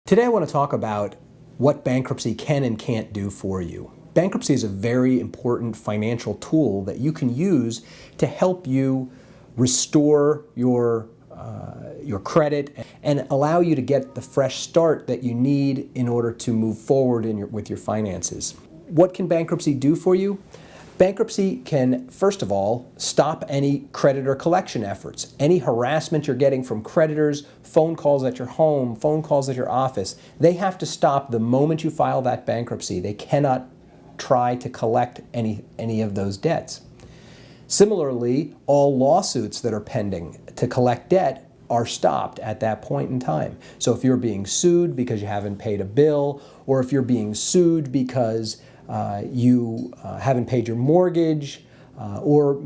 Today I want to talk about what bankruptcy can and can't do for you. Bankruptcy is a very important financial tool that you can use to help you restore your credit and allow you to get the fresh start that you need in order to move forward with your finances. What can bankruptcy do for you? Bankruptcy can, first of all, stop any creditor collection efforts. Any harassment you're getting from creditors, phone calls at your home, phone calls at your office, they have to stop the moment you file that bankruptcy. They cannot try to collect any of those debts. Similarly, all lawsuits that are pending to collect debt are stopped at that point in time. So if you're being sued because you haven't paid a bill, or if you're being sued because you haven't paid your mortgage, or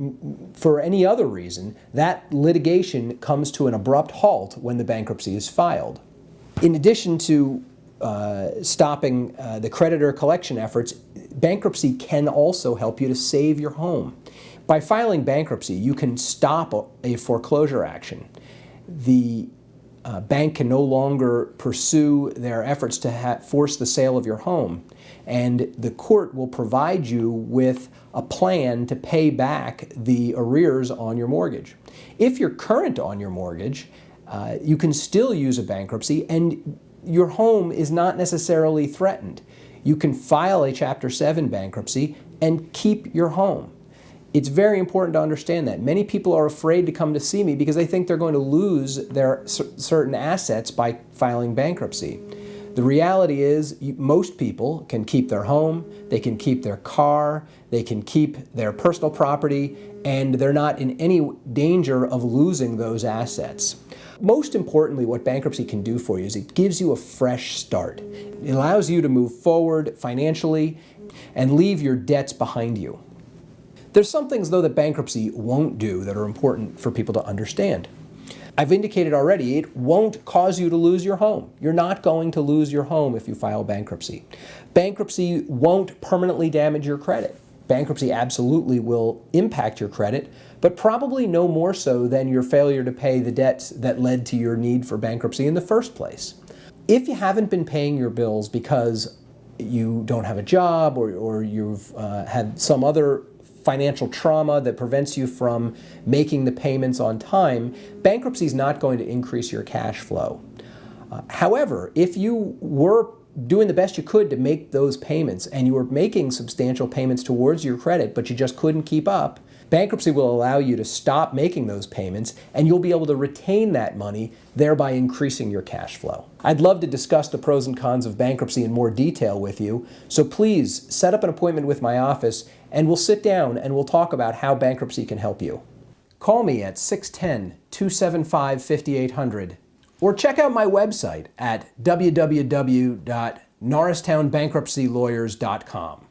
for any other reason, that litigation comes to an abrupt halt when the bankruptcy is filed. In addition to stopping the creditor collection efforts, bankruptcy can also help you to save your home. By filing bankruptcy, you can stop a foreclosure action. The bank can no longer pursue their efforts to force the sale of your home, and the court will provide you with a plan to pay back the arrears on your mortgage. If you're current on your mortgage, you can still use a bankruptcy and your home is not necessarily threatened. You can file a Chapter 7 bankruptcy and keep your home. It's very important to understand that. Many people are afraid to come to see me because they think they're going to lose their certain assets by filing bankruptcy. The reality is most people can keep their home, they can keep their car, they can keep their personal property, and they're not in any danger of losing those assets. Most importantly, what bankruptcy can do for you is it gives you a fresh start. It allows you to move forward financially and leave your debts behind you. There's some things, though, that bankruptcy won't do that are important for people to understand. I've indicated already, it won't cause you to lose your home. You're not going to lose your home if you file bankruptcy. Bankruptcy won't permanently damage your credit. Bankruptcy absolutely will impact your credit, but probably no more so than your failure to pay the debts that led to your need for bankruptcy in the first place. If you haven't been paying your bills because you don't have a job or you've had some other financial trauma that prevents you from making the payments on time, bankruptcy is not going to increase your cash flow. However, if you were doing the best you could to make those payments and you were making substantial payments towards your credit but you just couldn't keep up, bankruptcy will allow you to stop making those payments and you'll be able to retain that money, thereby increasing your cash flow. I'd love to discuss the pros and cons of bankruptcy in more detail with you, so please set up an appointment with my office and we'll sit down and we'll talk about how bankruptcy can help you. Call me at 610-275-5800 or check out my website at www.norristownbankruptcylawyers.com.